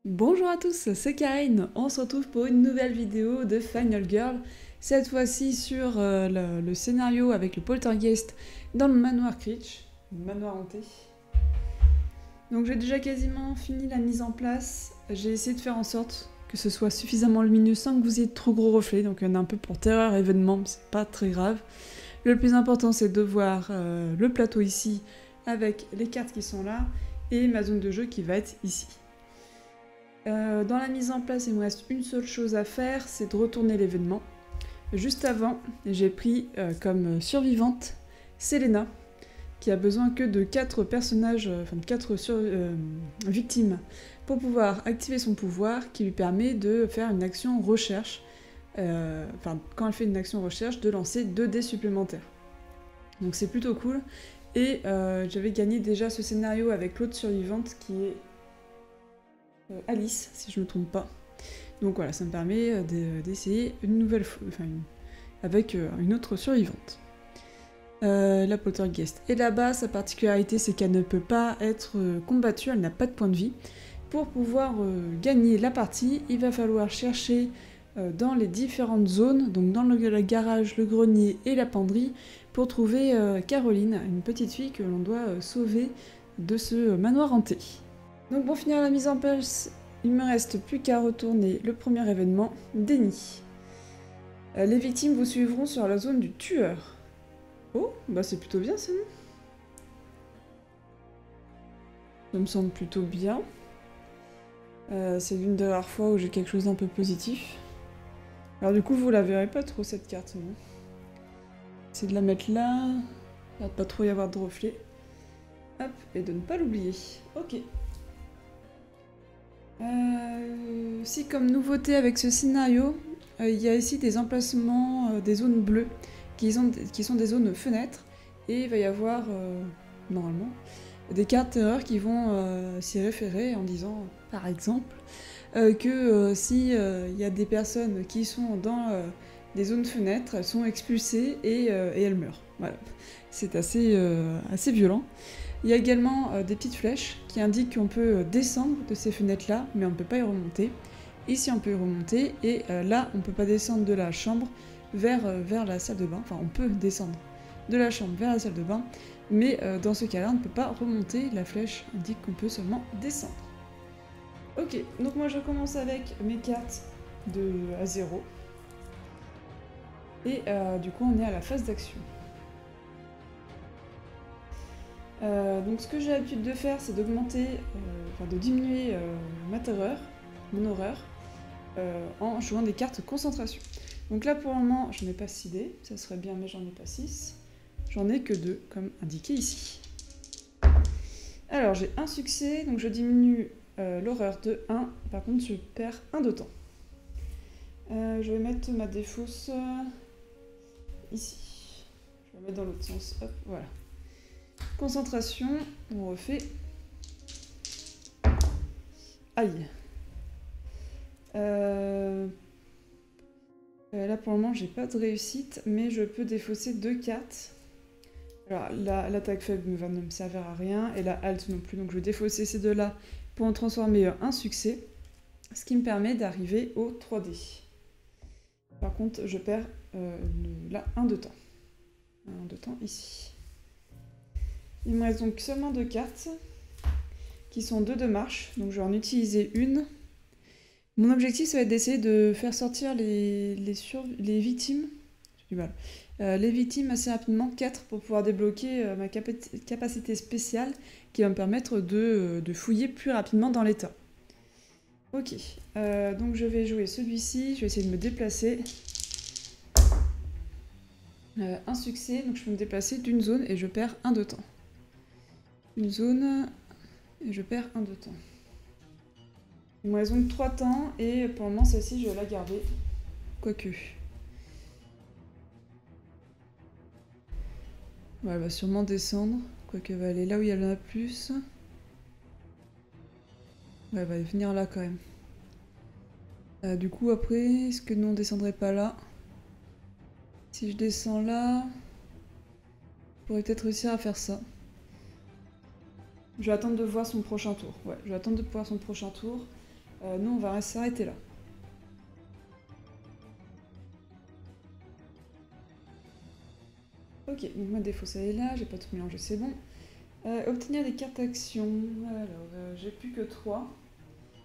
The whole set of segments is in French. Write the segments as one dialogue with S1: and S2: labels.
S1: Bonjour à tous, c'est Karine. On se retrouve pour une nouvelle vidéo de Final Girl. Cette fois-ci sur le scénario avec le poltergeist dans le manoir Critch, le manoir hanté. Donc j'ai déjà quasiment fini la mise en place. J'ai essayé de faire en sorte que ce soit suffisamment lumineux sans que vous ayez de trop gros reflets. Donc il y en a un peu pour terreur événement, mais c'est pas très grave. Le plus important c'est de voir le plateau ici avec les cartes qui sont là et ma zone de jeu qui va être ici. Dans la mise en place, il me reste une seule chose à faire, c'est de retourner l'événement. Juste avant, j'ai pris comme survivante Selena, qui a besoin que de 4 personnages, enfin de 4 victimes, pour pouvoir activer son pouvoir, qui lui permet de faire une action recherche, quand elle fait une action recherche, de lancer 2 dés supplémentaires. Donc c'est plutôt cool. Et j'avais gagné déjà ce scénario avec l'autre survivante qui est Alice, si je ne me trompe pas. Donc voilà, ça me permet d'essayer une nouvelle fois, avec une autre survivante. La poltergeist est là-bas, sa particularité c'est qu'elle ne peut pas être combattue, elle n'a pas de point de vie. Pour pouvoir gagner la partie, il va falloir chercher dans les différentes zones, donc dans le garage, le grenier et la penderie, pour trouver Caroline, une petite fille que l'on doit sauver de ce manoir hanté. Donc pour finir la mise en place, il me reste plus qu'à retourner le premier événement, Déni. Les victimes vous suivront sur la zone du tueur. Oh, bah c'est plutôt bien ça, non? Ça me semble plutôt bien. C'est l'une des rares fois où j'ai quelque chose d'un peu positif. Alors du coup, vous la verrez pas trop cette carte, non? C'est de la mettre là, il va pas trop y avoir de reflets. Hop, et de ne pas l'oublier. Ok. Si comme nouveauté avec ce scénario, il y a ici des emplacements des zones bleues qui sont des zones fenêtres et il va y avoir normalement des cartes terreur qui vont s'y référer en disant par exemple que si il y a des personnes qui sont dans des zones fenêtres, elles sont expulsées et elles meurent. Voilà, c'est assez violent. Il y a également des petites flèches qui indiquent qu'on peut descendre de ces fenêtres-là, mais on ne peut pas y remonter. Ici, on peut y remonter, et là, on ne peut pas descendre de la chambre vers la salle de bain. Enfin, on peut descendre de la chambre vers la salle de bain, mais dans ce cas-là, on ne peut pas remonter. La flèche indique qu'on peut seulement descendre. Ok, donc moi je commence avec mes cartes à 0. Et du coup, on est à la phase d'action. Donc ce que j'ai l'habitude de faire, c'est de diminuer ma terreur, mon horreur, en jouant des cartes concentration. Donc là pour le moment, j'en ai pas 6 dés, ça serait bien mais j'en ai pas 6. J'en ai que 2, comme indiqué ici. Alors j'ai un succès, donc je diminue l'horreur de 1, par contre je perds 1 de temps. Je vais mettre ma défausse ici. Je vais la mettre dans l'autre sens, hop, voilà. Concentration, on refait. Aïe. Là pour le moment j'ai pas de réussite, mais je peux défausser 2 cartes. Alors l'attaque faible ne va me servir à rien, et la halte non plus, donc je vais défausser ces deux-là pour en transformer un succès, ce qui me permet d'arriver au 3D. Par contre je perds là 1 de temps. 1 de temps ici. Il me reste donc seulement 2 cartes, qui sont 2 de marche, donc je vais en utiliser une. Mon objectif, ça va être d'essayer de faire sortir les victimes. J'ai du mal. Les victimes assez rapidement, 4, pour pouvoir débloquer ma capacité spéciale, qui va me permettre de fouiller plus rapidement dans l'état. Ok, donc je vais jouer celui-ci, je vais essayer de me déplacer. Un succès, donc je peux me déplacer d'une zone et je perds 1 de temps. Une zone, et je perds 1 de temps. Il me reste donc 3 temps, et pour le moment, celle-ci, je vais la garder. Quoique. Ouais, elle va sûrement descendre. Quoique, elle va aller là où il y en a plus. Ouais, elle va venir là quand même. Du coup, après, est-ce que nous on descendrait pas là? Si je descends là, je pourrais peut-être réussir à faire ça. Je vais attendre de voir son prochain tour. Ouais, je vais attendre de voir son prochain tour. Nous, on va s'arrêter là. Ok, donc moi défausser est là, j'ai pas tout mélangé, c'est bon. Obtenir des cartes actions. Alors, j'ai plus que 3.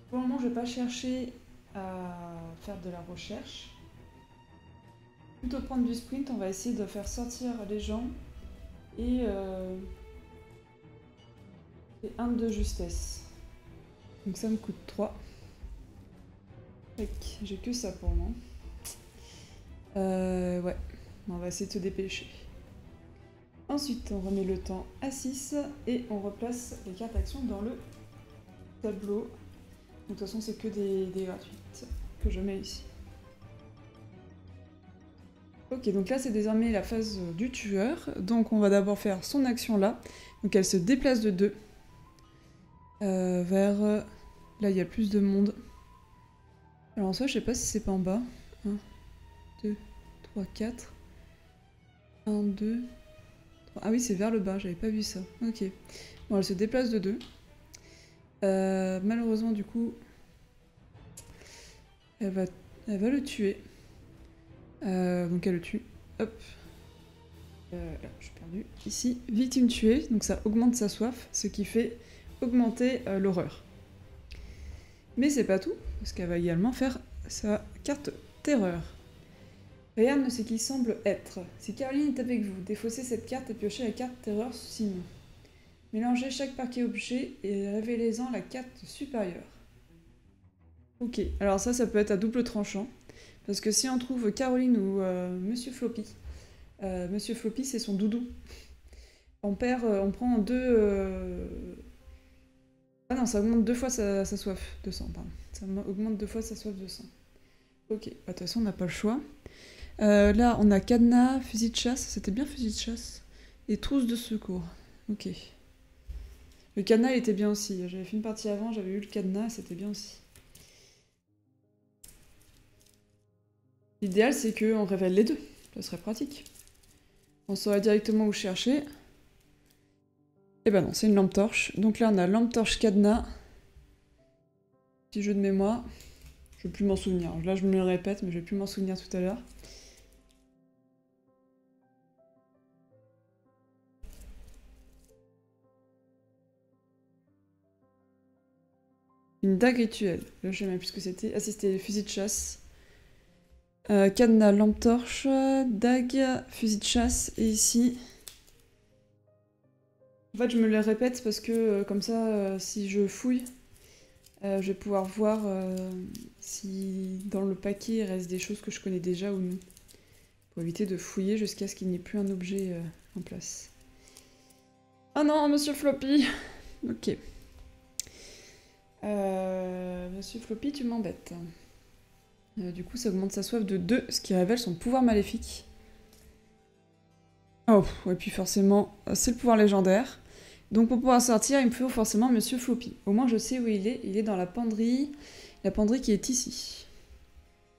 S1: Pour le moment, je vais pas chercher à faire de la recherche. Plutôt prendre du sprint, on va essayer de faire sortir les gens. Et 1 de justesse. Donc ça me coûte 3. J'ai que ça pour moi. Ouais, on va essayer de se dépêcher. Ensuite, on remet le temps à 6 et on replace les cartes actions dans le tableau. Donc, de toute façon, c'est que des gratuites que je mets ici. Ok, donc là, c'est désormais la phase du tueur. Donc, on va d'abord faire son action là. Donc, elle se déplace de 2 vers... là, il y a plus de monde. Alors, en soi, je sais pas si c'est pas en bas. 1, 2, 3, 4. 1, 2... Ah oui, c'est vers le bas, j'avais pas vu ça. Ok. Bon, elle se déplace de 2. Malheureusement, du coup, elle va le tuer. Donc elle le tue. Hop. Là, je suis perdue. Ici, victime tuée. Donc ça augmente sa soif, ce qui fait augmenter l'horreur. Mais c'est pas tout, parce qu'elle va également faire sa carte terreur. Rien ne ce qui semble être. Si Caroline est avec vous, défaussez cette carte et piochez la carte terreur sinon. Mélangez chaque paquet objet et révélez-en la carte supérieure. Ok, alors ça peut être à double tranchant. Parce que si on trouve Caroline ou Monsieur Floppy, Monsieur Floppy c'est son doudou. On prend 2... Ah non, ça augmente 2 fois sa soif de sang, pardon. Ça augmente 2 fois sa soif de sang. Ok, de toute façon on n'a pas le choix. Là, on a cadenas, fusil de chasse, c'était bien fusil de chasse, et trousse de secours. Ok. Le cadenas, il était bien aussi. J'avais fait une partie avant, j'avais eu le cadenas, c'était bien aussi. L'idéal, c'est qu'on révèle les deux. Ça serait pratique. On saurait directement où chercher. Et ben non, c'est une lampe torche. Donc là, on a lampe torche cadenas. Petit jeu de mémoire. Je vais plus m'en souvenir. Là, je me le répète, mais je vais plus m'en souvenir tout à l'heure. Une dague rituelle. Là, je sais même plus ce que c'était. Ah, c'était le fusil de chasse. Cadenas, lampe torche, dague, fusil de chasse. Et ici... En fait, je me les répète parce que, comme ça, si je fouille, je vais pouvoir voir si dans le paquet il reste des choses que je connais déjà ou non. Pour éviter de fouiller jusqu'à ce qu'il n'y ait plus un objet en place. Ah non, Monsieur Floppy. Ok. Monsieur Floppy, tu m'embêtes. Du coup, ça augmente sa soif de 2, ce qui révèle son pouvoir maléfique. Oh, et puis forcément, c'est le pouvoir légendaire. Donc pour pouvoir sortir, il me faut forcément Monsieur Floppy. Au moins, je sais où il est. Il est dans la penderie. La penderie qui est ici.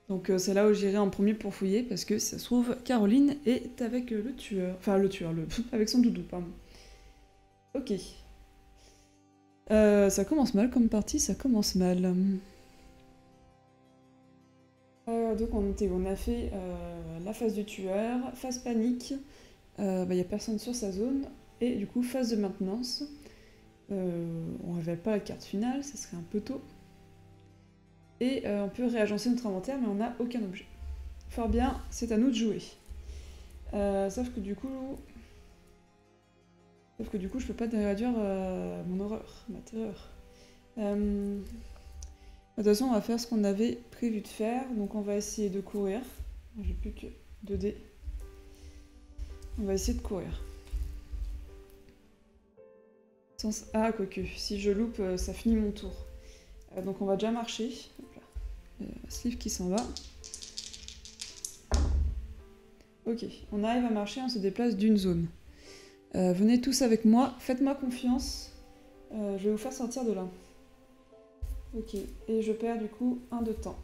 S1: Donc c'est là où j'irai en premier pour fouiller, parce que ça se trouve, Caroline est avec le tueur. Enfin, le tueur, avec son doudou, pardon. Ok. Ça commence mal comme partie, ça commence mal. Donc on a fait la phase du tueur, phase panique, y a personne sur sa zone, et du coup phase de maintenance. On révèle pas la carte finale, ça serait un peu tôt. Et on peut réagencer notre inventaire, mais on n'a aucun objet. Fort bien, c'est à nous de jouer. Sauf que du coup, je peux pas réduire mon horreur, ma terreur. De toute façon, on va faire ce qu'on avait prévu de faire. Donc on va essayer de courir. J'ai plus que 2 dés. On va essayer de courir. Ah, quoique, si je loupe, ça finit mon tour. Donc on va déjà marcher. Sleeve qui s'en va. Ok, on arrive à marcher, on se déplace d'une zone. Venez tous avec moi, faites-moi confiance. Je vais vous faire sortir de là. Ok, et je perds du coup 1 de temps.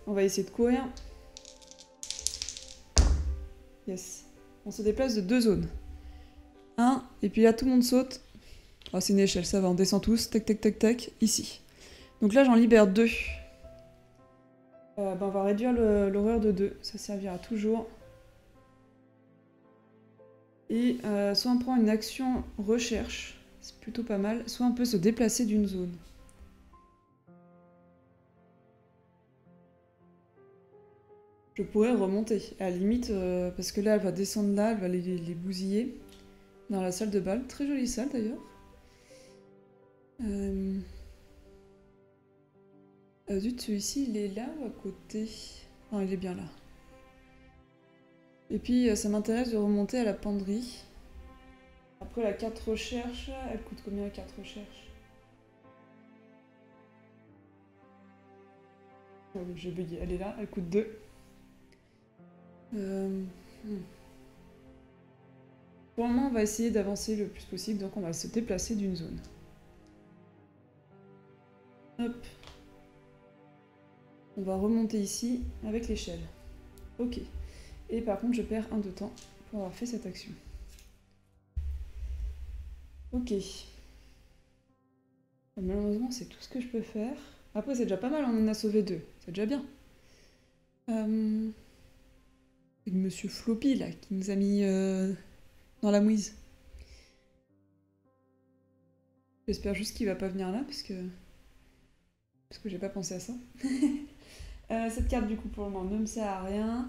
S1: On va essayer de courir. Yes. On se déplace de 2 zones. 1, et puis là tout le monde saute. Oh, c'est une échelle, ça va, on descend tous. Tac, tac, tac, tac, ici. Donc là, j'en libère 2. On va réduire l'horreur de 2. Ça servira toujours. Et soit on prend une action recherche. C'est plutôt pas mal. Soit on peut se déplacer d'une zone. Je pourrais remonter, à la limite, parce que là, elle va descendre là, elle va les bousiller dans la salle de bal. Très jolie salle, d'ailleurs. Zut, celui-ci, il est là ou à côté? Non, il est bien là. Et puis, ça m'intéresse de remonter à la penderie. Après, la carte recherche, elle coûte combien la carte recherche? Oh, j'ai bugué, elle est là, elle coûte 2. Pour le moment, on va essayer d'avancer le plus possible, donc on va se déplacer d'une zone. Hop. On va remonter ici avec l'échelle. Ok. Et par contre, je perds 1 de temps pour avoir fait cette action. Ok. Malheureusement, c'est tout ce que je peux faire. Après, c'est déjà pas mal, on en a sauvé 2. C'est déjà bien. Et Monsieur Floppy, là, qui nous a mis dans la mouise. J'espère juste qu'il va pas venir là, parce que j'ai pas pensé à ça. Cette carte, du coup, pour le moment, ne me sert à rien.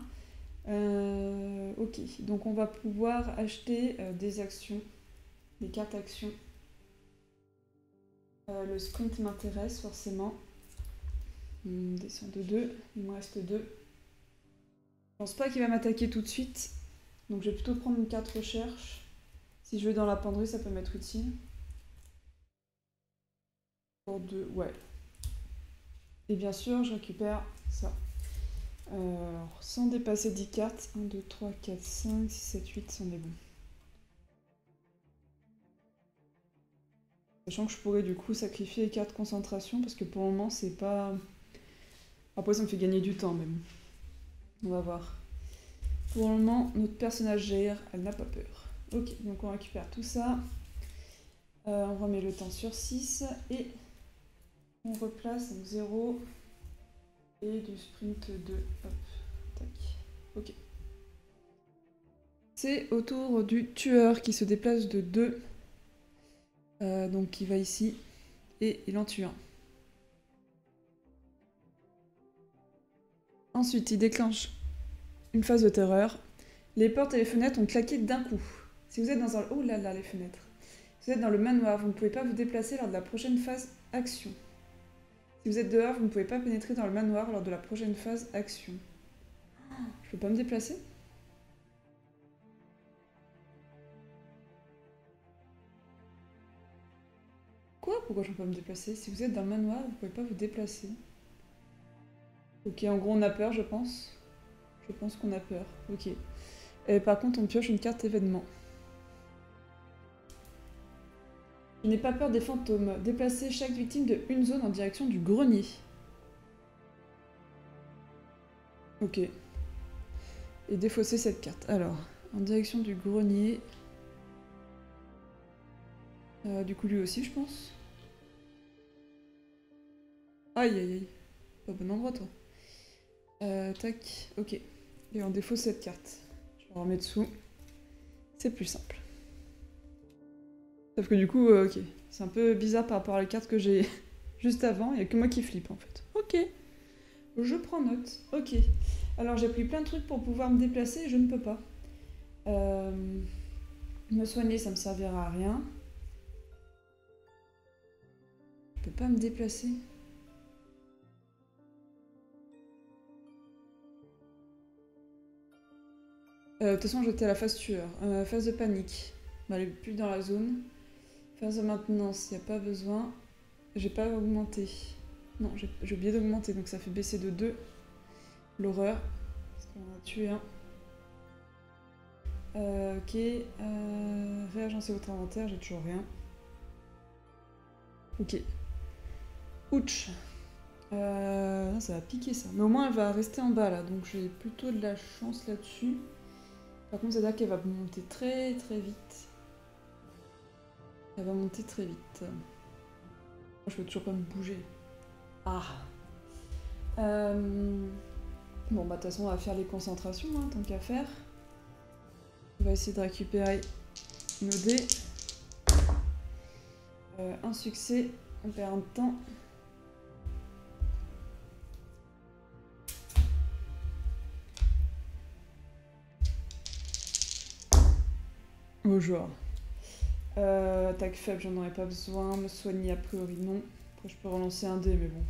S1: Ok, donc on va pouvoir acheter des actions, des cartes actions. Le sprint m'intéresse forcément. On descend de 2, il me reste 2. Je pense pas qu'il va m'attaquer tout de suite, donc je vais plutôt prendre une carte recherche. Si je vais dans la penderie, ça peut m'être utile. Pour 2, ouais. Et bien sûr, je récupère ça. Alors, sans dépasser 10 cartes, 1, 2, 3, 4, 5, 6, 7, 8, c'en est bon. Sachant que je pourrais du coup sacrifier les cartes concentration, parce que pour le moment, c'est pas... Après, ça me fait gagner du temps même. On va voir. Pour le moment, notre personnage gère, elle n'a pas peur. Ok, donc on récupère tout ça. On remet le temps sur 6 et on replace donc 0 et du sprint 2. Hop, tac. Ok. C'est au tour du tueur qui se déplace de 2. Donc il va ici et il en tue un. Ensuite, il déclenche une phase de terreur. Les portes et les fenêtres ont claqué d'un coup. Si vous êtes dans un... Oh là là, les fenêtres. Si vous êtes dans le manoir, vous ne pouvez pas vous déplacer lors de la prochaine phase action. Si vous êtes dehors, vous ne pouvez pas pénétrer dans le manoir lors de la prochaine phase action. Je peux pas me déplacer? Quoi? Pourquoi je peux pas me déplacer? Si vous êtes dans le manoir, vous pouvez pas vous déplacer. Ok, en gros on a peur, je pense. Je pense qu'on a peur. Ok. Et par contre, on pioche une carte événement. Je n'ai pas peur des fantômes. Déplacer chaque victime de une zone en direction du grenier. Ok. Et défausser cette carte. Alors, en direction du grenier. Du coup, lui aussi, je pense. Aïe, aïe, aïe. Pas au bon endroit, toi. Tac. Ok. Et on défausse cette carte. Je la remets dessous. C'est plus simple. Sauf que du coup, ok. C'est un peu bizarre par rapport à la carte que j'ai juste avant. Il n'y a que moi qui flippe, en fait. Ok. Je prends note. Ok. Alors, j'ai pris plein de trucs pour pouvoir me déplacer et je ne peux pas. Me soigner, ça me servira à rien. Je peux pas me déplacer. De toute façon, j'étais à la phase tueur. Phase de panique. Bah, elle est plus dans la zone. Phase de maintenance, il n'y a pas besoin. J'ai pas augmenté. Non, j'ai oublié d'augmenter, donc ça fait baisser de 2. L'horreur. Parce qu'on en a tué un. Ok. Réagencer votre inventaire, j'ai toujours rien. Ok. Ouch. Non, ça va piquer ça. Mais au moins elle va rester en bas là, donc j'ai plutôt de la chance là-dessus. Par contre, c'est-à-dire qu'elle va monter très très vite. Elle va monter très vite. Moi, je peux toujours pas me bouger. Ah. Bon, bah de toute façon, on va faire les concentrations, hein, tant qu'à faire. On va essayer de récupérer nos dés. Un succès, on perd un de temps. Au joueur. Attaque faible, j'en aurais pas besoin. Me soigner, a priori, non. Après, je peux relancer un dé, mais bon.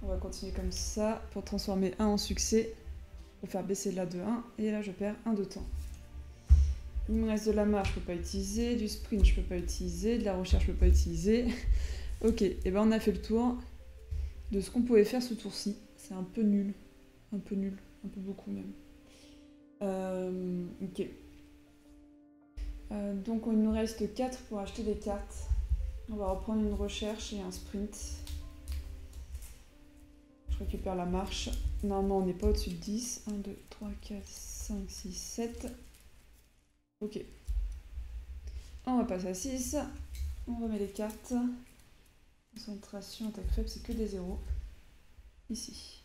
S1: On va continuer comme ça pour transformer 1 en succès. Pour faire baisser de la de 1. Et là, je perds 1 de temps. Il me reste de la marche, je peux pas utiliser. Du sprint, je peux pas utiliser. De la recherche, je peux pas utiliser. Ok, et ben on a fait le tour de ce qu'on pouvait faire ce tour-ci. C'est un peu nul. Un peu nul. Un peu beaucoup même. Ok. Donc il nous reste 4 pour acheter des cartes. On va reprendre une recherche et un sprint. Je récupère la marche. Normalement on n'est pas au-dessus de 10. 1, 2, 3, 4, 5, 6, 7. Ok. On va passer à 6. On remet les cartes. Concentration, attaque faible, c'est que des zéros. Ici.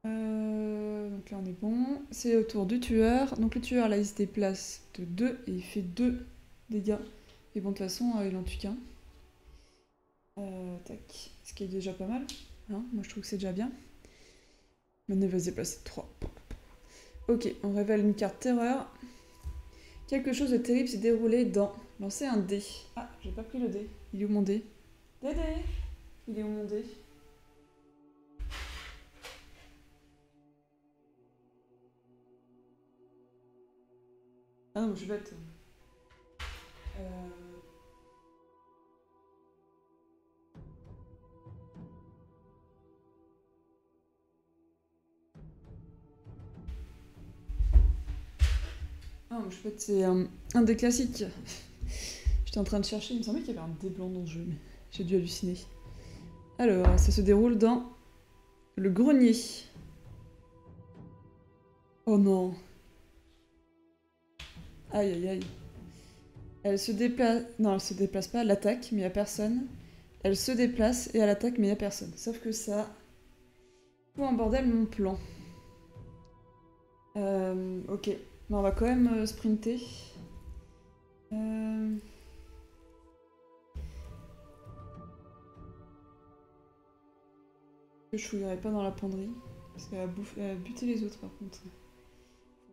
S1: Donc là on est bon. C'est au tour du tueur. Donc le tueur là il se déplace de 2 et il fait 2 dégâts. Et bon de toute façon il en tue qu'un. Tac. Ce qui est déjà pas mal. Hein, moi je trouve que c'est déjà bien. Maintenant il va se déplacer de 3. Ok, on révèle une carte terreur. Quelque chose de terrible s'est déroulé dans... Lancer un dé. Ah, j'ai pas pris le dé. Il est où mon dé? Dédé! Il est où mon dé? Ah non, je suis bête. Ah, je suis bête, c'est un des classiques. J'étais en train de chercher, il me semblait qu'il y avait un dé blanc dans le jeu, mais j'ai dû halluciner. Alors, ça se déroule dans le grenier. Oh non. Aïe aïe aïe. Elle se déplace... Non, elle se déplace pas, elle attaque, mais il n'y a personne. Elle se déplace et elle attaque, mais il n'y a personne. Sauf que ça... Tout en bordel mon plan. Ok. Mais on va quand même sprinter. Je fouillerai pas dans la penderie. Parce qu'elle va buter les autres par contre. Faut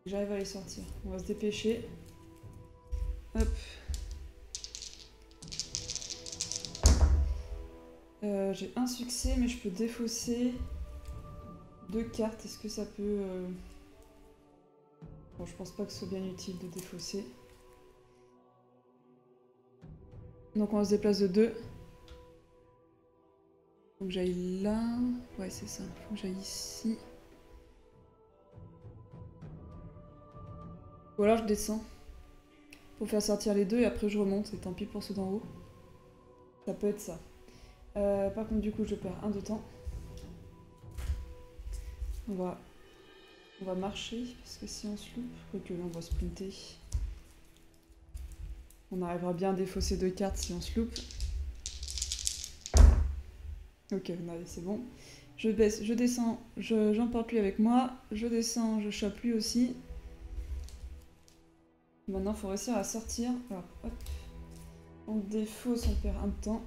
S1: que j'arrive à les sortir. On va se dépêcher. Hop. J'ai un succès, mais je peux défausser 2 cartes. Est-ce que ça peut... Bon, je pense pas que ce soit bien utile de défausser. Donc on se déplace de 2. Faut que j'aille là. Ouais, c'est ça. Faut que j'aille ici. Ou alors je descends. Pour faire sortir les deux et après je remonte. Et tant pis pour ceux d'en haut. Ça peut être ça. Par contre, du coup, je perds 1 de temps. On va marcher. Parce que si on se loupe... Quoique là, on va sprinter. On arrivera bien à défausser 2 cartes si on se loupe. Ok, c'est bon. Je baisse, je descends, j'emporte lui avec moi. Je descends, je chope lui aussi. Maintenant, il faut réussir à sortir. Alors, hop. On défausse, on perd 1 de temps.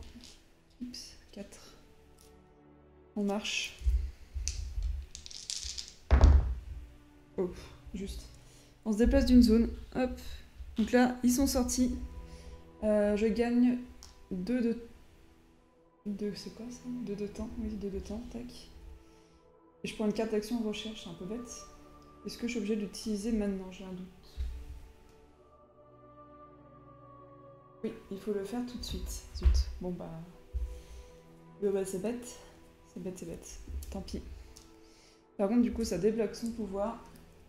S1: Oups, 4. On marche. Oh, juste. On se déplace d'une zone. Hop. Donc là, ils sont sortis. Je gagne 2 de... c'est quoi ça? 2 de temps. Oui, 2 de temps. Tac. Et je prends une carte d'action recherche, c'est un peu bête. Est-ce que je suis obligée d'utiliser maintenant? J'ai un doute. Oui, il faut le faire tout de suite. Zut. Bon bah... c'est bête. C'est bête, c'est bête. Tant pis. Par contre, du coup, ça débloque son pouvoir.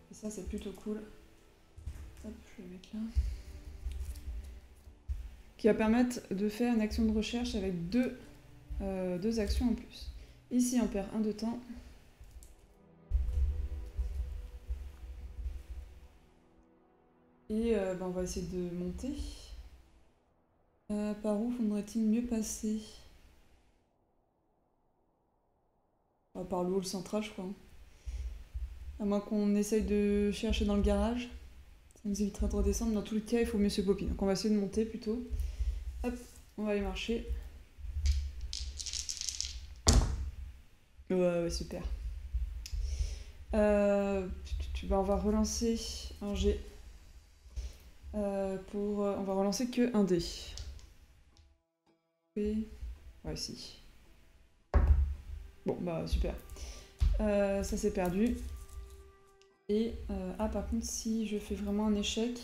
S1: Et ça, c'est plutôt cool. Hop, je vais le mettre là. Qui va permettre de faire une action de recherche avec deux actions en plus. Ici, on perd 1 de temps. Et on va essayer de monter. Par où faudrait-il mieux passer? Par le hall central, je crois. À moins qu'on essaye de chercher dans le garage. Ça nous évitera de redescendre. Dans tous les cas, il faut mieux se Poppy. Donc on va essayer de monter plutôt. Hop, on va aller marcher. Ouais, super. On va relancer un G. On va relancer que un dé. Oui. Ouais, si. Bon, bah super. Ça c'est perdu. Et par contre, si je fais vraiment un échec,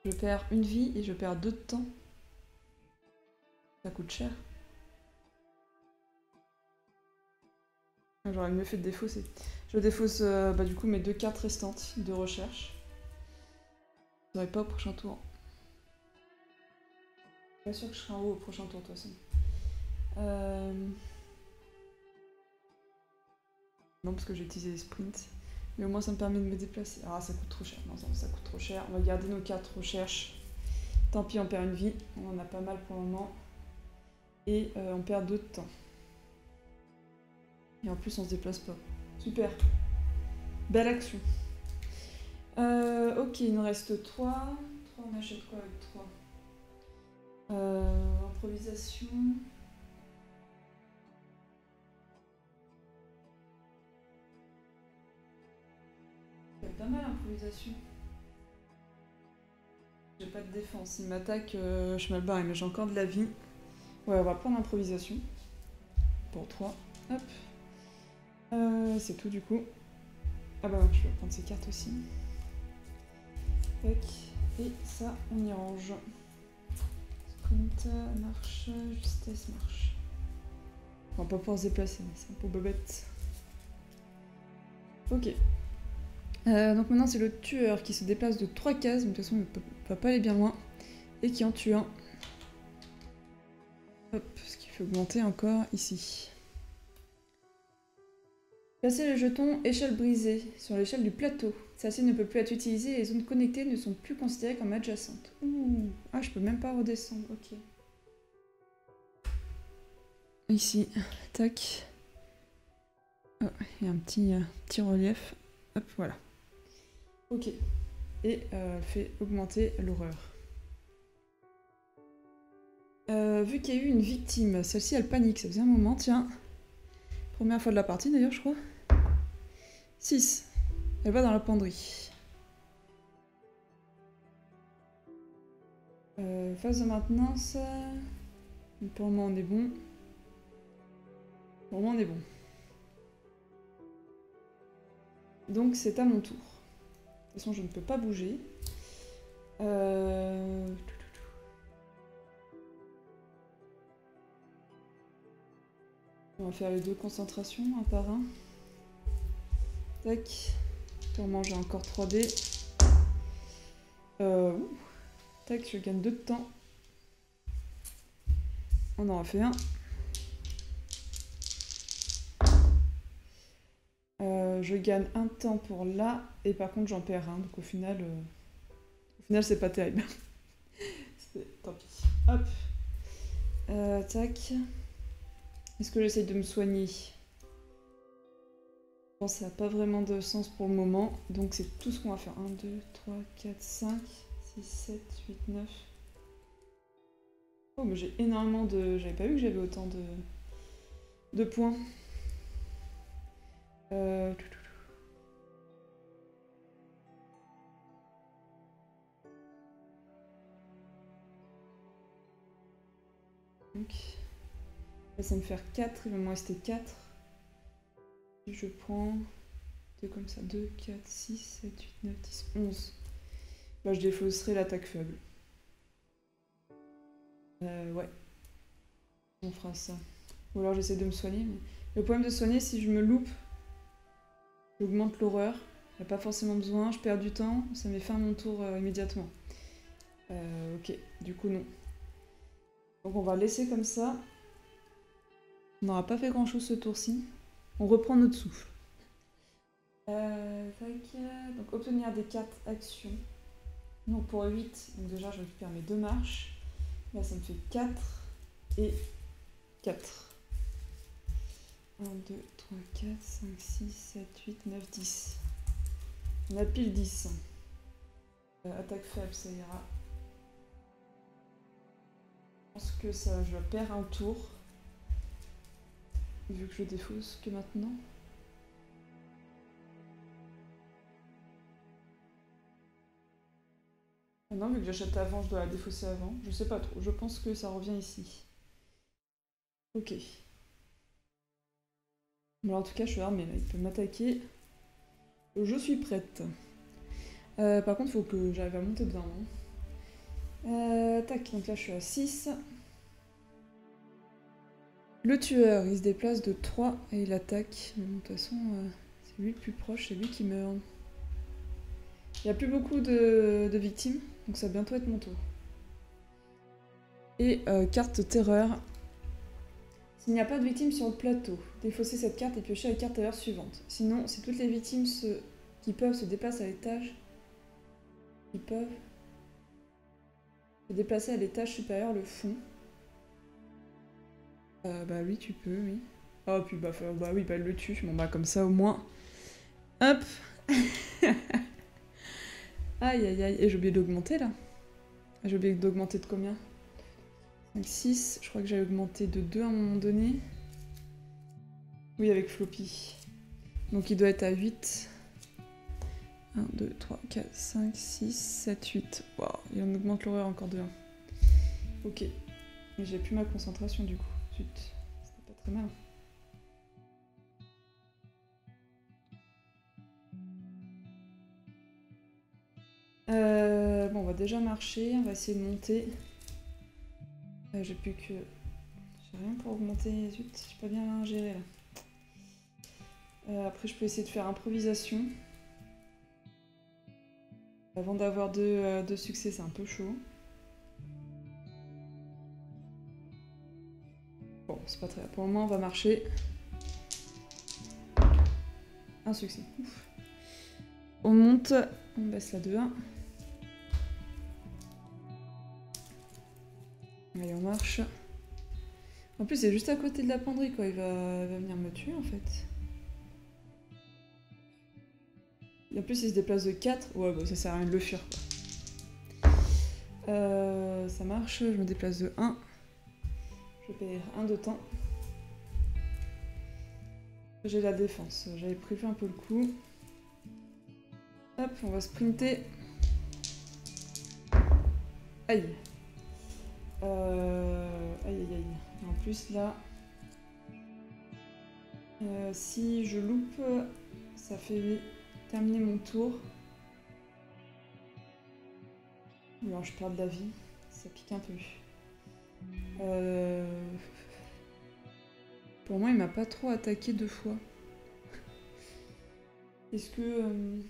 S1: je perds une vie et je perds 2 de temps. Ça coûte cher. J'aurais mieux fait de défausser. Je défausse du coup mes 2 cartes restantes de recherche. Je n'aurai pas au prochain tour. Je suis pas sûre que je serai en haut au prochain tour de toute façon. Non, parce que j'ai utilisé les sprints. Mais au moins ça me permet de me déplacer. Ah, ça coûte trop cher. Non, ça coûte trop cher. On va garder nos 4 recherches. Tant pis, on perd une vie. On en a pas mal pour le moment. Et on perd 2 de temps. Et en plus, on se déplace pas. Super. Belle action. Ok, il nous reste 3. 3, on achète quoi avec 3 improvisation. C'est pas mal improvisation. J'ai pas de défense. Il m'attaque, je suis mal barré, mais j'ai encore de la vie. Ouais, on va prendre improvisation. Pour 3. Hop. C'est tout du coup. Ah bah ouais, je vais prendre ces cartes aussi. Tac. Et ça, on y range. Sprint, marche, justesse, marche. On va pas pouvoir se déplacer, mais c'est un peu bobette. Ok. Donc maintenant c'est le tueur qui se déplace de 3 cases, mais de toute façon il va pas aller bien loin. Et qui en tue un. Hop, ce qui fait augmenter encore ici. Placez le jeton échelle brisée sur l'échelle du plateau. Celle-ci ne peut plus être utilisée et les zones connectées ne sont plus considérées comme adjacentes. Ouh. Ah, je peux même pas redescendre, ok. Ici, tac. Oh, il y a un petit relief. Hop, voilà. Ok. Et fait augmenter l'horreur. Vu qu'il y a eu une victime, celle-ci elle panique, ça faisait un moment, tiens. Première fois de la partie d'ailleurs, je crois. 6. Elle va dans la penderie. Phase de maintenance. Pour le moment on est bon. Pour le moment on est bon. Donc c'est à mon tour. De toute façon je ne peux pas bouger. On va faire les 2 concentrations, un par un. Tac. Pour manger encore 3D. Tac, je gagne 2 de temps. On en a fait un. Je gagne un temps pour là, et par contre j'en perds un, donc au final c'est pas terrible. Tant pis. Hop. Tac. Est-ce que j'essaye de me soigner? Je pense que ça n'a pas vraiment de sens pour le moment, donc c'est tout ce qu'on va faire. 1, 2, 3, 4, 5, 6, 7, 8, 9. Oh, mais j'ai énormément de... J'avais pas vu que j'avais autant de points. Donc, ça va me faire 4, il va me rester 4. Et je prends 2 comme ça, 2, 4, 6, 7, 8, 9, 10, 11. Bah, je défausserai l'attaque faible. Ouais. On fera ça. Ou alors j'essaie de me soigner. Mais... Le problème de soigner, si je me loupe, j'augmente l'horreur. Il n'y a pas forcément besoin, je perds du temps, ça met fin à mon tour immédiatement. Ok, du coup non. Donc on va laisser comme ça. On n'aura pas fait grand chose ce tour-ci. On reprend notre souffle. Donc obtenir des cartes actions. Donc pour 8, donc déjà je récupère mes 2 marches. Là ça me fait 4 et 4. 1, 2, 3, 4, 5, 6, 7, 8, 9, 10. On a pile 10. Attaque faible, ça ira. Je pense que ça, je perds un tour. Vu que je défausse que maintenant. Ah non, vu que j'achète avant, je dois la défausser avant. Je sais pas trop. Je pense que ça revient ici. Ok. Bon, en tout cas, je suis armée là. Il peut m'attaquer. Je suis prête. Par contre, il faut que j'arrive à monter dedans. Tac, donc là, je suis à 6. Le tueur, il se déplace de 3 et il attaque. De toute façon, c'est lui le plus proche, c'est lui qui meurt. Il n'y a plus beaucoup de victimes, donc ça va bientôt être mon tour. Et carte terreur. S'il n'y a pas de victimes sur le plateau, défaussez cette carte et piochez la carte terreur suivante. Sinon, si toutes les victimes qui peuvent se déplacer à l'étage, qui peuvent se déplacer à l'étage supérieur le font. Bah oui, tu peux, oui. Oh, puis bah oui, bah elle le tue. Bon bah comme ça au moins. Hop. Aïe aïe aïe. Et j'ai oublié d'augmenter là. J'ai oublié d'augmenter de combien? 5, 6. Je crois que j'ai augmenté de 2 à un moment donné. Oui, avec Floppy. Donc il doit être à 8. 1, 2, 3, 4, 5, 6, 7, 8. Waouh, il en augmente l'horreur encore de 1. Ok. Mais j'ai plus ma concentration du coup. Zut. C'était pas très mal. Bon, on va déjà marcher. On va essayer de monter. J'ai plus que... J'ai rien pour augmenter. Zut, j'ai pas bien géré là. Après, je peux essayer de faire improvisation. Avant d'avoir deux succès, c'est un peu chaud. Bon, c'est pas très... Pour le moment, on va marcher. Un succès. Ouf. On monte. On baisse la 2-1. Allez, on marche. En plus, c'est juste à côté de la penderie, quoi. Il va venir me tuer, en fait. Et en plus, il se déplace de 4. Ouais, bah ça sert à rien de le fuir, quoi. Ça marche. Je me déplace de 1. Je vais perdre 1 de temps. J'ai la défense. J'avais prévu un peu le coup. Hop, on va sprinter. Aïe. Aïe aïe aïe. En plus là, si je loupe, ça fait terminer mon tour. Alors je perds de la vie, ça pique un peu. Pour moi, il m'a pas trop attaqué 2 fois. Est-ce que...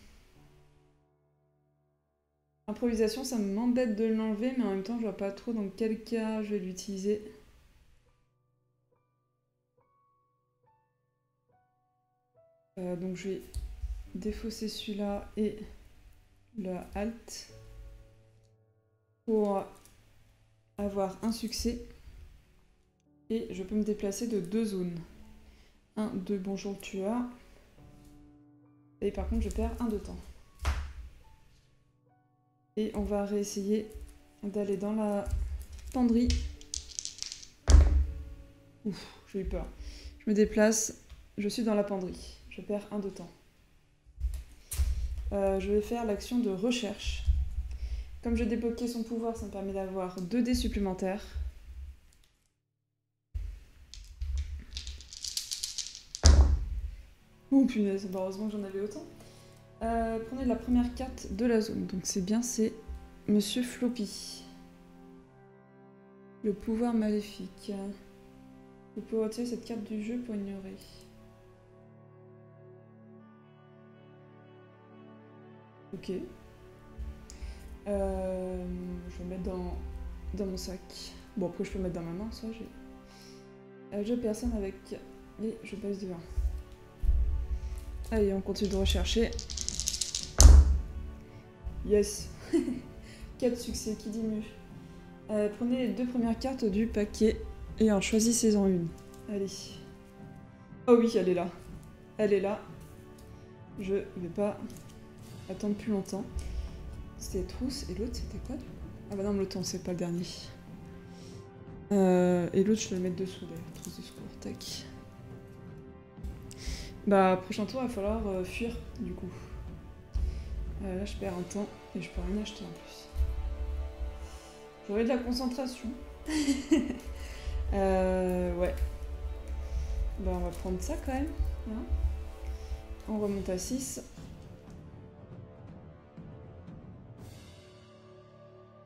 S1: Improvisation, ça m'embête de l'enlever, mais en même temps, je vois pas trop dans quel cas je vais l'utiliser. Donc je vais défausser celui-là et le halt pour avoir un succès. Et je peux me déplacer de 2 zones. 1, 2, bonjour tueur. Et par contre, je perds 1 de temps. Et on va réessayer d'aller dans la penderie. Ouf, j'ai eu peur. Je me déplace, je suis dans la penderie. Je perds 1 de temps. Je vais faire l'action de recherche. Comme j'ai débloqué son pouvoir, ça me permet d'avoir 2 dés supplémentaires. Oh punaise, heureusement que j'en avais autant. Prenez la première carte de la zone. Donc c'est bien, c'est Monsieur Floppy. Le pouvoir maléfique. Vous pouvez retirer cette carte du jeu pour ignorer. Ok. Je vais mettre dans mon sac. Bon, après je peux mettre dans ma main, ça j'ai... je personne avec... Et je baisse de 1. Allez, on continue de rechercher. Yes. 4 succès, qui dit mieux. Prenez les 2 premières cartes du paquet et en choisissez-en une. Allez. Oh oui, elle est là. Elle est là. Je vais pas attendre plus longtemps. C'était trousse et l'autre c'était quoi du coup? Ah bah non, l'autre c'est pas le dernier. Et l'autre je vais le mettre dessous d'ailleurs. Trousse de secours, tac. Bah prochain tour il va falloir fuir du coup. Là je perds un temps et je peux rien acheter en plus. J'aurais de la concentration. Ouais. Bah on va prendre ça quand même. Hein, on remonte à 6.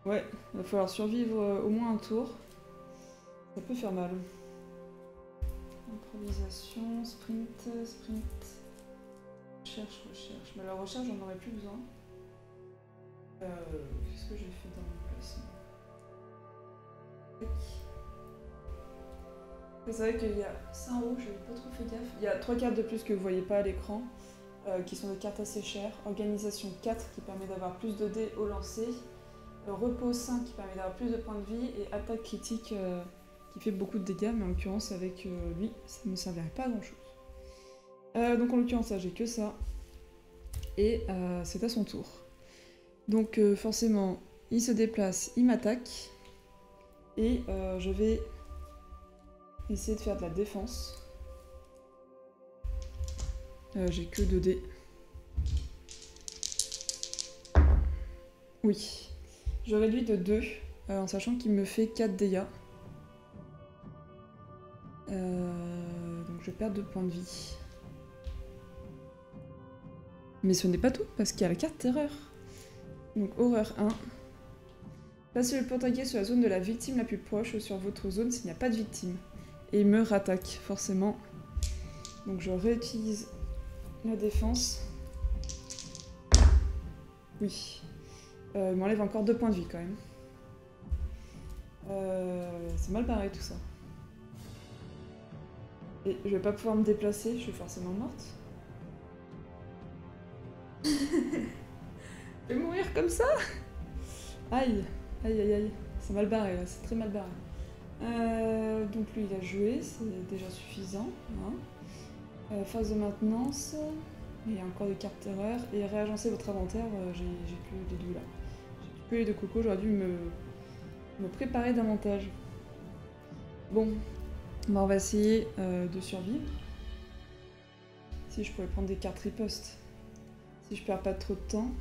S1: Ouais, il va falloir survivre au moins un tour. Ça peut faire mal. Improvisation, sprint. Recherche. Mais la recherche, j'en aurais plus besoin. Qu'est-ce que j'ai fait dans mon placement? Vous savez qu'il y a ça en haut, je n'ai pas trop fait gaffe. Il y a 3 cartes de plus que vous voyez pas à l'écran, qui sont des cartes assez chères. Organisation 4 qui permet d'avoir plus de dés au lancer. Repos 5 qui permet d'avoir plus de points de vie. Et attaque critique qui fait beaucoup de dégâts, mais en l'occurrence avec lui, ça ne me servirait pas à grand chose. Donc en l'occurrence là j'ai que ça. Et c'est à son tour. Donc forcément, il se déplace, il m'attaque. Et je vais essayer de faire de la défense. J'ai que 2 dés. Oui. Je réduis de 2, en sachant qu'il me fait 4 dégâts. Donc je perds 2 points de vie. Mais ce n'est pas tout, parce qu'il y a la carte terreur. Donc horreur 1. Placez le poltergeist sur la zone de la victime la plus proche ou sur votre zone s'il n'y a pas de victime. Et il me rattaque, forcément. Donc je réutilise la défense. Oui. Il m'enlève encore 2 points de vie quand même. C'est mal barré tout ça. Et je vais pas pouvoir me déplacer, je suis forcément morte. Je vais mourir comme ça. Aïe. C'est mal barré là, c'est très mal barré. Donc lui il a joué, c'est déjà suffisant. Hein. Phase de maintenance, il y a encore des cartes terreur. Et réagencer votre inventaire, j'ai que des deux là. J'ai que les 2 cocos, j'aurais dû me préparer davantage. Bon, on va essayer de survivre. Si je pouvais prendre des cartes riposte. Si je perds pas trop de temps.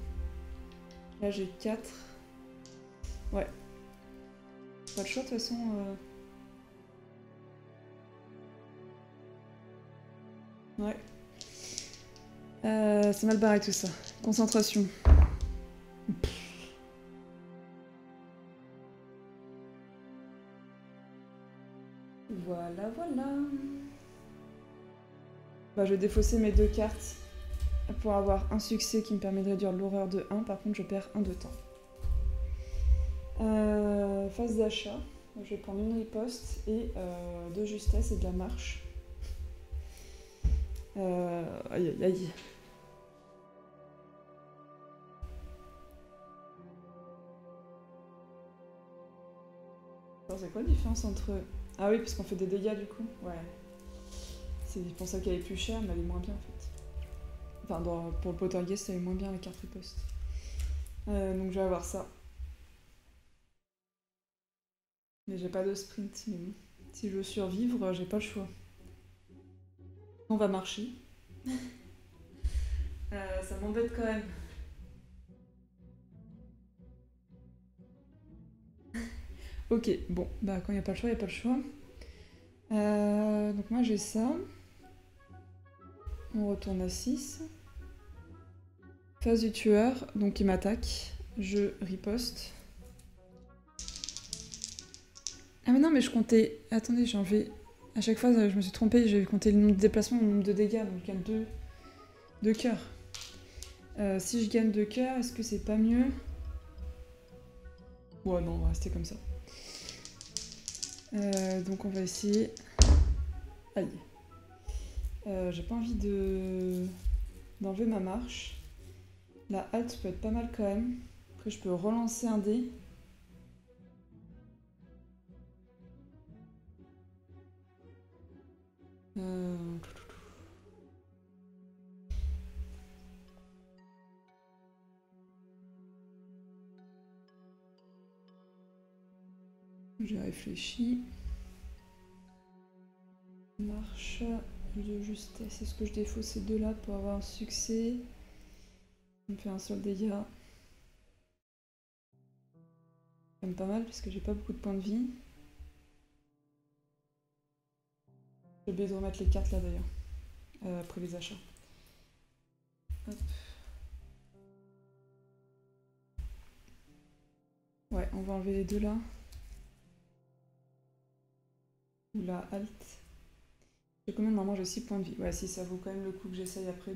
S1: Là j'ai 4. Ouais. Pas le choix de toute façon. Ouais. C'est mal barré tout ça. Concentration. Voilà. Bah, je vais défausser mes 2 cartes pour avoir un succès qui me permet de réduire l'horreur de 1. Par contre, je perds 1 de temps. Phase d'achat. Je vais prendre une riposte et 2 justesse et de la marche. Aïe. C'est quoi la différence entre... Ah oui, parce qu'on fait des dégâts du coup. Ouais. C'est pour ça qu'elle est plus chère, mais elle est moins bien en fait. Enfin, pour le poltergeist, elle est moins bien la carte riposte. Donc je vais avoir ça. Mais j'ai pas de sprint. Mais bon. Si je veux survivre, j'ai pas le choix. On va marcher. Ça m'embête quand même. Ok, bon, bah quand il n'y a pas le choix, il n'y a pas le choix. Donc moi j'ai ça. On retourne à 6. Phase du tueur, donc il m'attaque. Je riposte. Ah mais non, mais je comptais... Attendez, j'ai enlevé... À chaque fois, je me suis trompée, j'ai compté le nombre de déplacements, le nombre de dégâts, donc je gagne 2 cœurs. Si je gagne 2 cœurs, est-ce que c'est pas mieux? Ouais, non, on va rester comme ça. Donc on va essayer... Aïe. J'ai pas envie d'enlever ma marche. La halte peut être pas mal quand même. Après, je peux relancer un dé. J'ai réfléchi. Marche de justesse. Est-ce que je défausse ces deux-là pour avoir un succès? Ça me fait un seul dégât. Quand même pas mal puisque j'ai pas beaucoup de points de vie. J'ai oublié de remettre les cartes là d'ailleurs. Après les achats. Hop. Ouais, on va enlever les deux là. Ou la halt. J'ai combien de moments? J'ai 6 points de vie. Ouais, si ça vaut quand même le coup que j'essaye après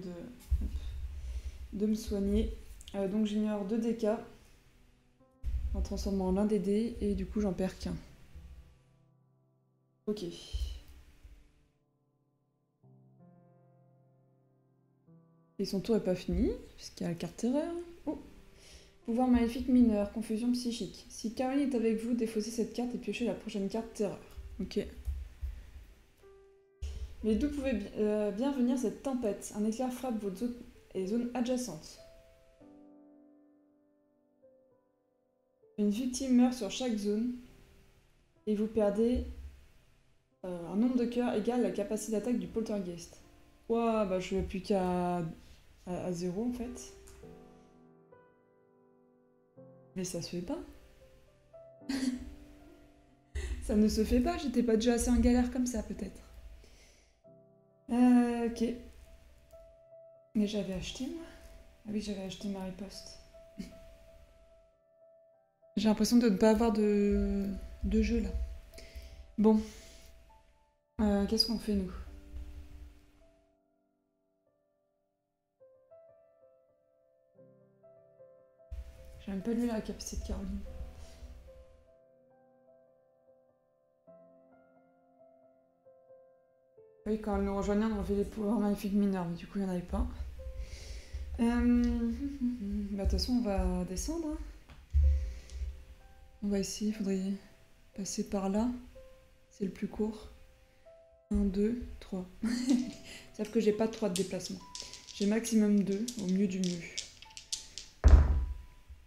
S1: de me soigner. Donc j'ignore 2 DK en transformant l'un des dés et du coup j'en perds qu'un. Ok. Et son tour est pas fini, puisqu'il y a la carte terreur. Oh. Pouvoir maléfique mineur, confusion psychique. Si Caroline est avec vous, défaussez cette carte et piochez la prochaine carte terreur. Ok. Mais d'où pouvait bien venir cette tempête? Un éclair frappe votre zone et zones adjacentes. Une victime meurt sur chaque zone et vous perdez un nombre de cœurs égal à la capacité d'attaque du poltergeist. Ouah, bah je vais plus qu'à 0 en fait. Mais ça se fait pas. Ça ne se fait pas, j'étais pas déjà assez en galère comme ça peut-être. Ok. Mais j'avais acheté moi. Ah oui, j'avais acheté ma riposte. J'ai l'impression de ne pas avoir de jeu là. Bon. Qu'est-ce qu'on fait nous? J'ai même pas lu la capacité de Caroline. Oui, quand elle nous rejoignait, on avait les pouvoirs maléfiques mineurs, mais du coup, il n'y en avait pas. Bah, de toute façon, on va descendre. Hein. On va essayer, il faudrait passer par là. C'est le plus court. 1, 2, 3. Sauf que j'ai pas 3 de déplacement. J'ai maximum 2, au mieux du mieux.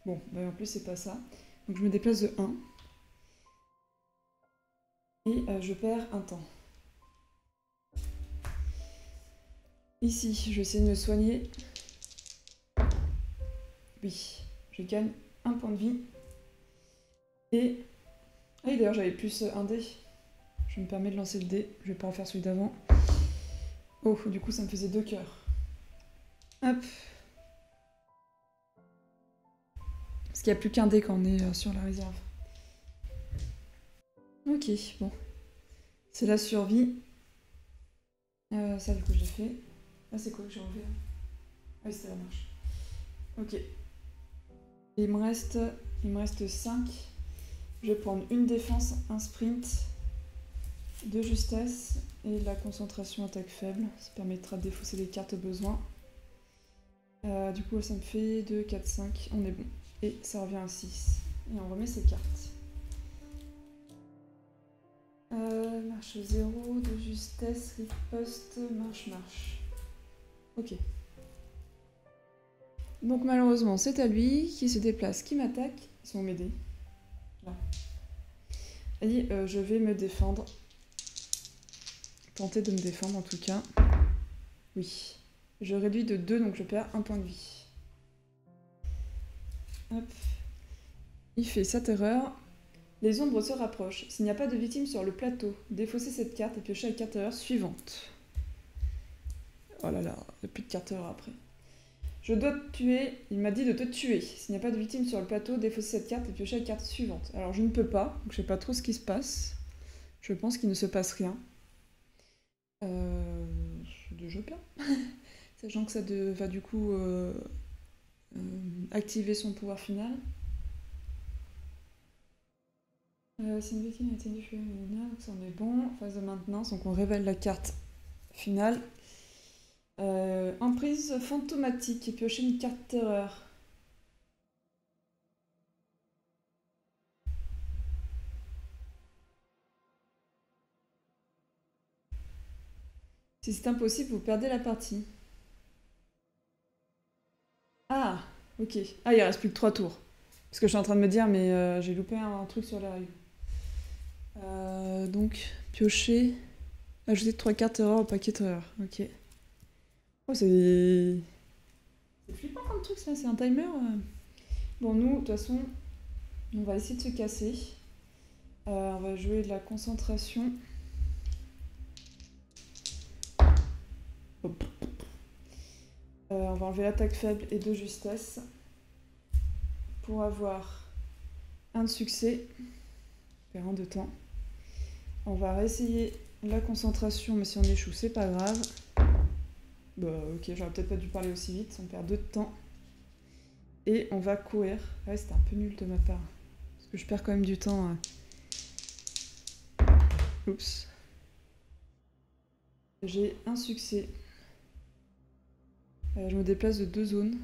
S1: Bon, bah en plus, c'est pas ça. Donc je me déplace de 1. Et je perds un temps. Ici, je vais essayer de me soigner. Oui, je gagne un point de vie. Et... Ah oui, d'ailleurs, j'avais plus un dé. Je me permets de lancer le dé. Je vais pas en faire celui d'avant. Oh, du coup, ça me faisait 2 cœurs. Hop. Parce qu'il n'y a plus qu'un dé quand on est sur la réserve. Ok, bon. C'est la survie. Ça, du coup, j'ai fait. Ah, c'est quoi que j'ai enlevé? Ah oui, c'était la marche. Ok. Il me reste 5. Je vais prendre une défense, un sprint, 2 justesse et la concentration attaque faible. Ça permettra de défausser les cartes au besoin. Du coup, ça me fait 2, 4, 5. On est bon. Et ça revient à 6. Et on remet ces cartes. Marche 0, de justesse, riposte, marche. Ok. Donc malheureusement, c'est à lui qui se déplace, qui m'attaque. Ils vont m'aider. Là. Et je vais me défendre. Tenter de me défendre en tout cas. Oui. Je réduis de 2, donc je perds un point de vie. Hop. Il fait sa terreur. Les ombres se rapprochent. S'il n'y a pas de victime sur le plateau, défaussez cette carte et piochez la carte terreur suivante. Oh là là, il n'y a plus de carte terreur après. Je dois te tuer. Il m'a dit de te tuer. S'il n'y a pas de victime sur le plateau, défaussez cette carte et piochez la carte suivante. Alors je ne peux pas, donc je sais pas trop ce qui se passe. Je pense qu'il ne se passe rien. De jeu bien. Sachant que ça va du coup activer son pouvoir final. C'est une victime a été tuée, donc ça en est bon. Phase de maintenance, donc on révèle la carte finale. Emprise fantomatique et piocher une carte terreur. Si c'est impossible, vous perdez la partie. Ah, ok. Ah, il reste plus que 3 tours. Parce que je suis en train de me dire, mais j'ai loupé un truc sur les règles. Donc, piocher. Ajouter 3 cartes erreur au paquet erreur. Ok. Oh, c'est flippant comme truc, ça. C'est un timer. Bon, nous, de toute façon, on va essayer de se casser. On va jouer de la concentration. Hop. On va enlever l'attaque faible et 2 justesse pour avoir un de succès. Faire un de temps. On va réessayer la concentration, mais si on échoue, c'est pas grave. Bah ok, j'aurais peut-être pas dû parler aussi vite, on perd 2 de temps. Et on va courir. Ouais, c'était un peu nul de ma part. Parce que je perds quand même du temps. Oups. J'ai un succès. Je me déplace de 2 zones.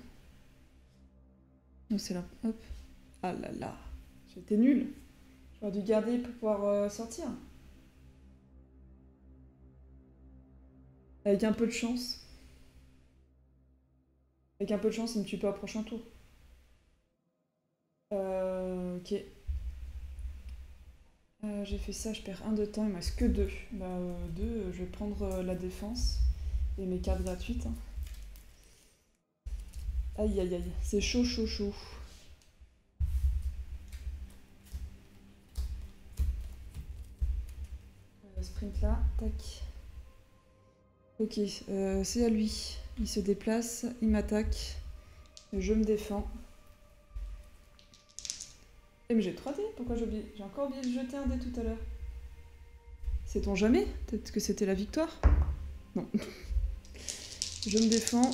S1: Non, c'est là. Hop. Ah là là. J'étais nulle. J'aurais dû garder pour pouvoir sortir. Avec un peu de chance. Avec un peu de chance, il me tue pas au prochain tour. Ok. J'ai fait ça, je perds 1 de temps, il me reste que 2. Bah 2, je vais prendre la défense et mes cartes gratuites. Hein. Aïe aïe aïe, c'est chaud chaud chaud. Sprint là, tac. Ok, c'est à lui. Il se déplace, il m'attaque. Je me défends. Eh mais j'ai 3 dés, pourquoi j'ai oublié? J'ai encore oublié de jeter un dé tout à l'heure. Sait-on jamais? Peut-être que c'était la victoire? Non. Je me défends.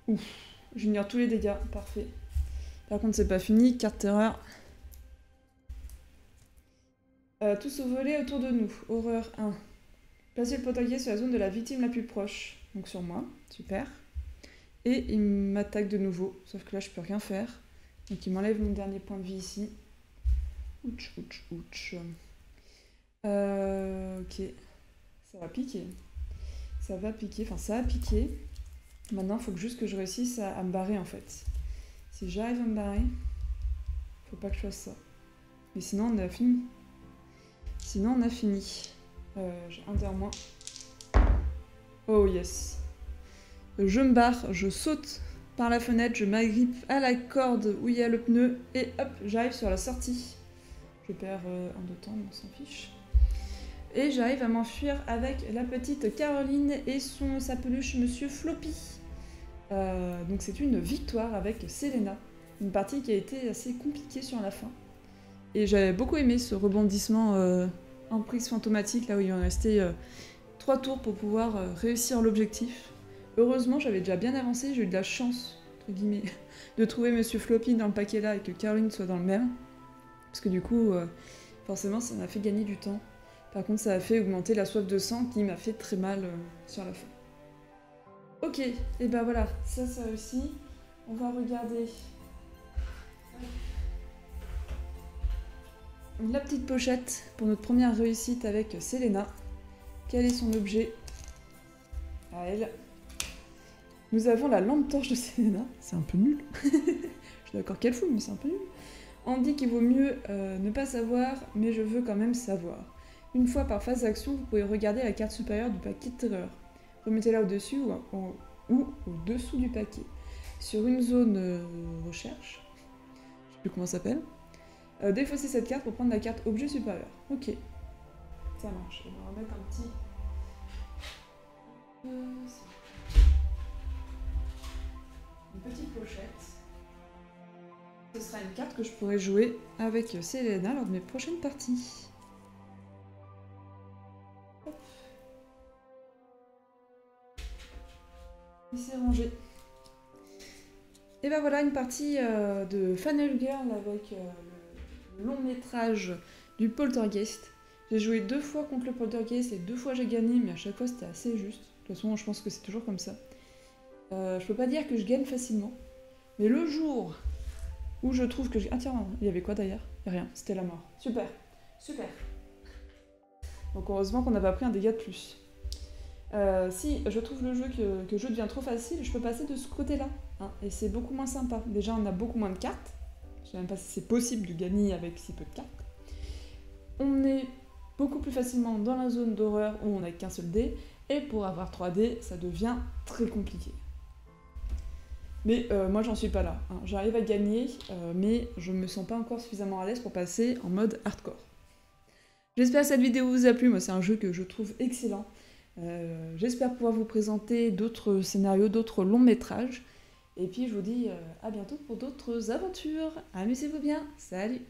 S1: Ouf, j'ignore tous les dégâts, parfait. Par contre c'est pas fini, carte terreur. Tous au volet autour de nous, horreur 1. Placez le potager sur la zone de la victime la plus proche. Donc sur moi, super. Et il m'attaque de nouveau, sauf que là je peux rien faire. Donc il m'enlève mon dernier point de vie ici. Ouch, ouch, ouch. Ok. Ça va piquer. Ça va piquer, enfin ça a piqué. Maintenant il faut juste que je réussisse à me barrer en fait. Si j'arrive à me barrer, faut pas que je fasse ça. Mais sinon on a fini. Sinon on a fini. J'ai un dé en moins. Oh yes. Je me barre, je saute par la fenêtre, je m'agrippe à la corde où il y a le pneu et hop, j'arrive sur la sortie. Je perds un de temps, mais on s'en fiche. Et j'arrive à m'enfuir avec la petite Caroline et sa peluche Monsieur Floppy. Donc c'est une victoire avec Selena. Une partie qui a été assez compliquée sur la fin. Et j'avais beaucoup aimé ce rebondissement en prise fantomatique, là où il en restait 3 tours pour pouvoir réussir l'objectif. Heureusement, j'avais déjà bien avancé, j'ai eu de la chance, entre guillemets, de trouver Monsieur Floppy dans le paquet là et que Caroline soit dans le même. Parce que du coup, forcément, ça m'a fait gagner du temps. Par contre, ça a fait augmenter la soif de sang qui m'a fait très mal sur la fin. Ok, et ben voilà, ça réussit. On va regarder la petite pochette pour notre première réussite avec Selena. Quel est son objet? À elle. Nous avons la lampe torche de Selena. C'est un peu nul. Je suis d'accord qu'elle fout, mais c'est un peu nul. On dit qu'il vaut mieux ne pas savoir, mais je veux quand même savoir. Une fois par phase d'action, vous pouvez regarder la carte supérieure du paquet de terreur. Remettez-la au-dessus ou au-dessous du paquet. Sur une zone recherche, je sais plus comment ça s'appelle. Défaussez cette carte pour prendre la carte objet supérieur. Ok. Ça marche. On va remettre un petit... une petite pochette. Ce sera une carte que je pourrai jouer avec Selena lors de mes prochaines parties. Hop. Il s'est rangé. Et ben voilà une partie de Final Girl avec le long métrage du Poltergeist. J'ai joué 2 fois contre le Poltergeist et 2 fois j'ai gagné, mais à chaque fois c'était assez juste. De toute façon, je pense que c'est toujours comme ça. Je peux pas dire que je gagne facilement, mais le jour où je trouve que j'ai... Ah tiens, il y avait quoi d'ailleurs? Rien, c'était la mort. Super, super. Donc heureusement qu'on n'a pas pris un dégât de plus. Si je trouve le jeu que le jeu devient trop facile, je peux passer de ce côté-là, hein, et c'est beaucoup moins sympa. Déjà, on a beaucoup moins de cartes. Je sais même pas si c'est possible de gagner avec si peu de cartes. On est beaucoup plus facilement dans la zone d'horreur où on n'a qu'un seul dé, et pour avoir 3 dés, ça devient très compliqué. Mais moi, j'en suis pas là, hein. J'arrive à gagner, mais je me sens pas encore suffisamment à l'aise pour passer en mode hardcore. J'espère que cette vidéo vous a plu, moi c'est un jeu que je trouve excellent. J'espère pouvoir vous présenter d'autres scénarios, d'autres longs métrages. Et puis je vous dis à bientôt pour d'autres aventures. Amusez-vous bien, salut!